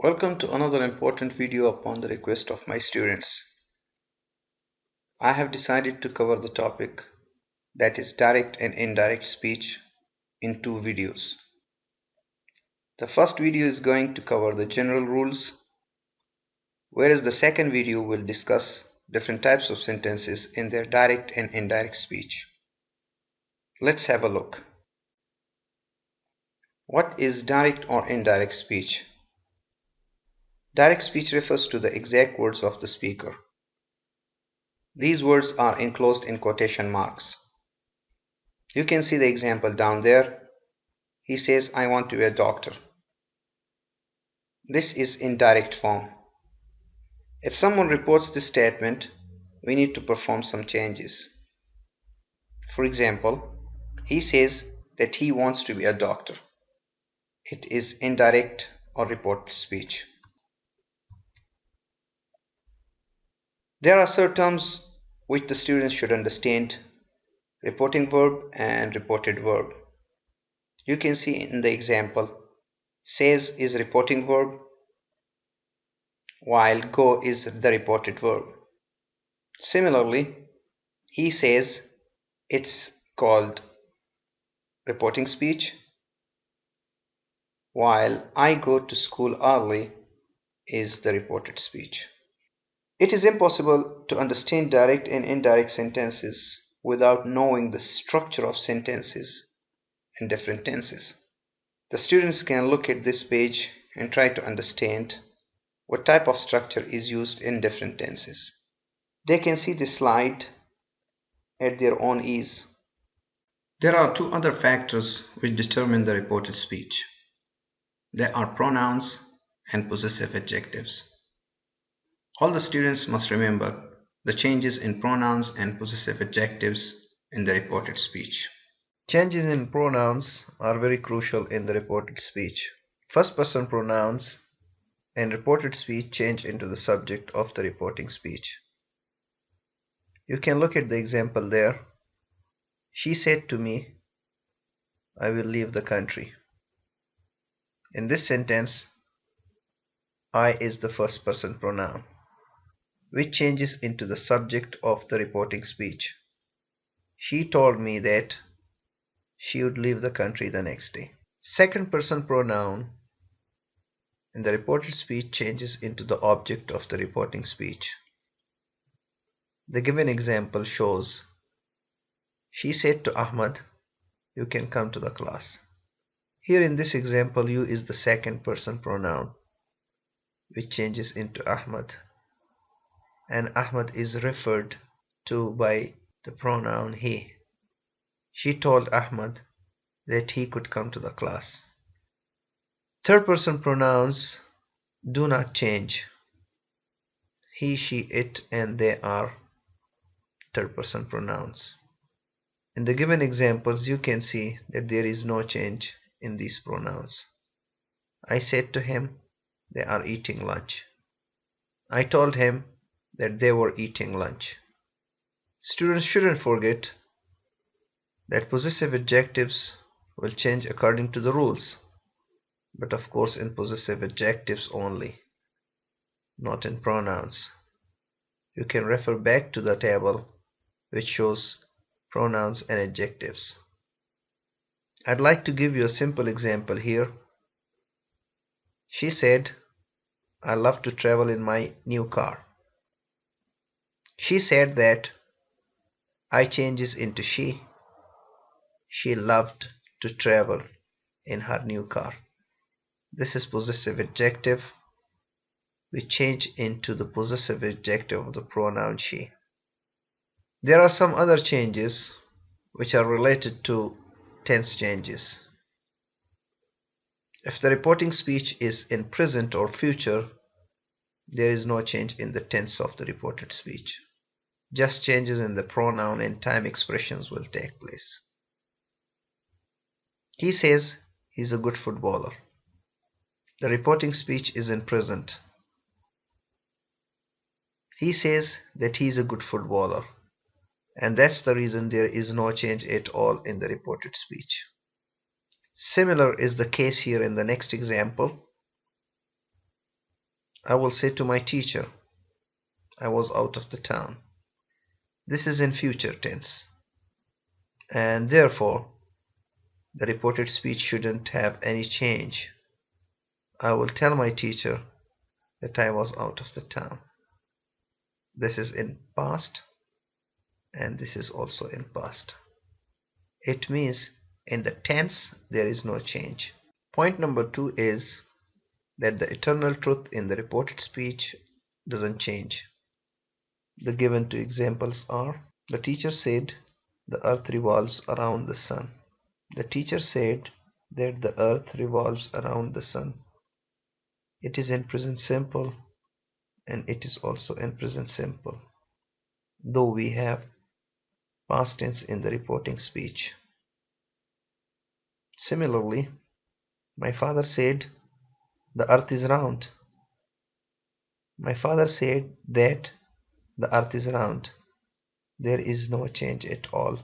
Welcome to another important video upon the request of my students. I have decided to cover the topic that is direct and indirect speech in two videos. The first video is going to cover the general rules, whereas the second video will discuss different types of sentences in their direct and indirect speech. Let's have a look. What is direct or indirect speech? Direct speech refers to the exact words of the speaker. These words are enclosed in quotation marks. You can see the example down there. He says, I want to be a doctor. This is in direct form. If someone reports this statement, we need to perform some changes. For example, he says that he wants to be a doctor. It is indirect or reported speech. There are certain terms which the students should understand: reporting verb and reported verb. You can see in the example, says is reporting verb, while go is the reported verb. Similarly, he says it's called reporting speech, while I go to school early is the reported speech. It is impossible to understand direct and indirect sentences without knowing the structure of sentences in different tenses. The students can look at this page and try to understand what type of structure is used in different tenses. They can see the slide at their own ease. There are two other factors which determine the reported speech. There are pronouns and possessive adjectives. All the students must remember the changes in pronouns and possessive adjectives in the reported speech. Changes in pronouns are very crucial in the reported speech. First person pronouns in reported speech change into the subject of the reporting speech. You can look at the example there. She said to me, I will leave the country. In this sentence, I is the first person pronoun, which changes into the subject of the reporting speech. She told me that she would leave the country the next day. Second person pronoun in the reported speech changes into the object of the reporting speech. The given example shows, she said to Ahmad, you can come to the class. Here in this example, you is the second person pronoun, which changes into Ahmad, and Ahmad is referred to by the pronoun he. She told Ahmad that he could come to the class. Third person pronouns do not change. He, she, it, and they are third person pronouns. In the given examples, you can see that there is no change in these pronouns. I said to him, they are eating lunch. I told him that they were eating lunch. Students shouldn't forget that possessive adjectives will change according to the rules, but of course in possessive adjectives only, not in pronouns. You can refer back to the table which shows pronouns and adjectives. I'd like to give you a simple example here. She said, I love to travel in my new car. She said that I changes into she. She loved to travel in her new car. This is possessive adjective. We change into the possessive adjective of the pronoun she. There are some other changes which are related to tense changes. If the reporting speech is in present or future, there is no change in the tense of the reported speech. Just changes in the pronoun and time expressions will take place. He says he's a good footballer. The reporting speech is in present. He says that he's a good footballer, and that's the reason there is no change at all in the reported speech. Similar is the case here in the next example. I will say to my teacher, I was out of the town. This is in future tense, and therefore the reported speech shouldn't have any change. I will tell my teacher that I was out of the town. This is in past, and this is also in past. It means in the tense there is no change. Point number 2 is that the eternal truth in the reported speech doesn't change. The given two examples are: the teacher said the earth revolves around the sun. The teacher said that the earth revolves around the sun. It is in present simple, and it is also in present simple, though we have past tense in the reporting speech. Similarly, my father said the earth is round. My father said that the earth is round. There is no change at all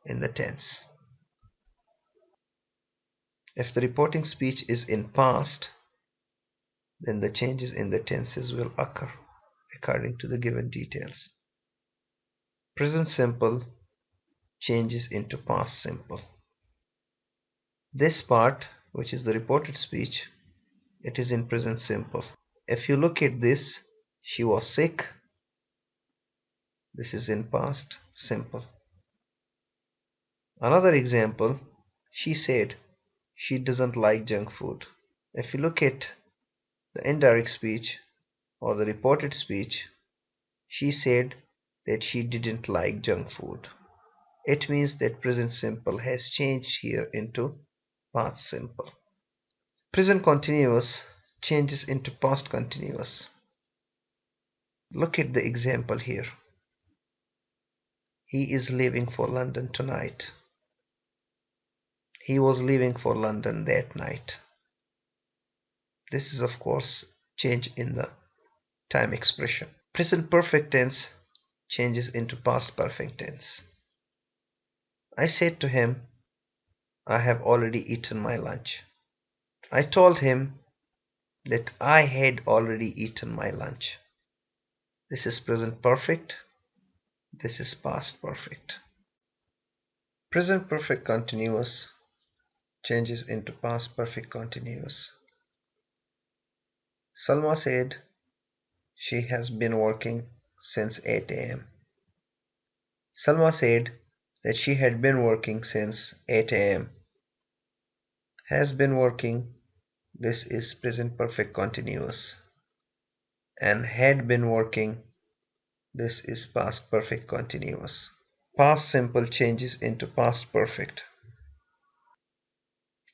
in the tense. If the reporting speech is in past, then the changes in the tenses will occur according to the given details. Present simple changes into past simple. This part, which is the reported speech, it is in present simple. If you look at this, she was sick. This is in past simple. Another example, she said she doesn't like junk food. If you look at the indirect speech or the reported speech, she said that she didn't like junk food. It means that present simple has changed here into past simple. Present continuous changes into past continuous. Look at the example here. He is leaving for London tonight. He was leaving for London that night. This is of course change in the time expression. Present perfect tense changes into past perfect tense. I said to him, I have already eaten my lunch. I told him that I had already eaten my lunch. This is present perfect. This is past perfect. Present perfect continuous changes into past perfect continuous. Salma said she has been working since 8 a.m. Salma said that she had been working since 8 a.m. Has been working, this is present perfect continuous, and had been working, this is past perfect continuous. Past simple changes into past perfect.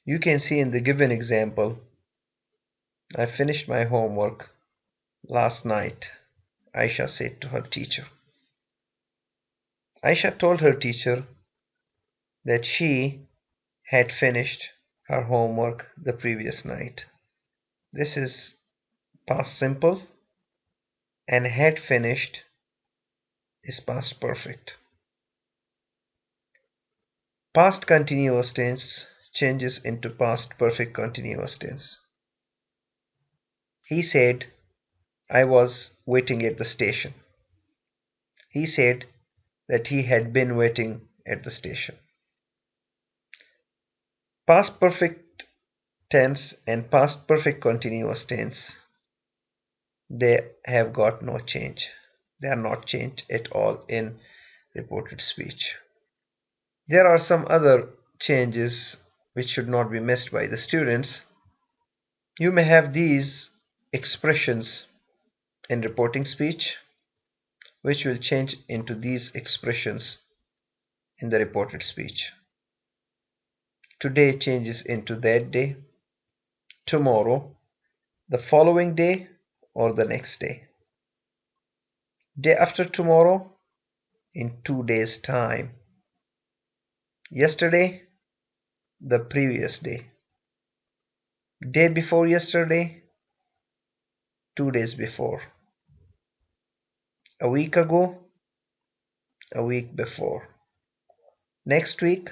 You can see in the given example, I finished my homework last night, Aisha said to her teacher. Aisha told her teacher that she had finished her homework the previous night. This is past simple, and had finished is past perfect. Past continuous tense changes into past perfect continuous tense. He said, I was waiting at the station. He said that he had been waiting at the station. Past perfect tense and past perfect continuous tense, they have got no change. They are not changed at all in reported speech. There are some other changes which should not be missed by the students. You may have these expressions in reporting speech which will change into these expressions in the reported speech. Today changes into that day, tomorrow, the following day, or the next day. Day after tomorrow, in 2 days' time. Yesterday, the previous day. Day before yesterday, 2 days before. A week ago, a week before. Next week,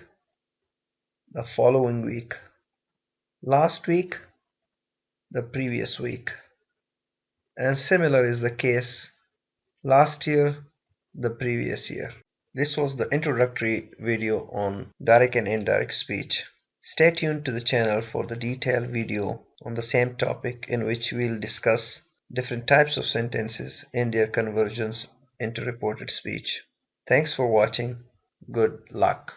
the following week. Last week, the previous week. and similar is the case last year, the previous year. This was the introductory video on direct and indirect speech. Stay tuned to the channel for the detailed video on the same topic, in which we'll discuss different types of sentences and their conversions into reported speech. Thanks for watching. Good luck.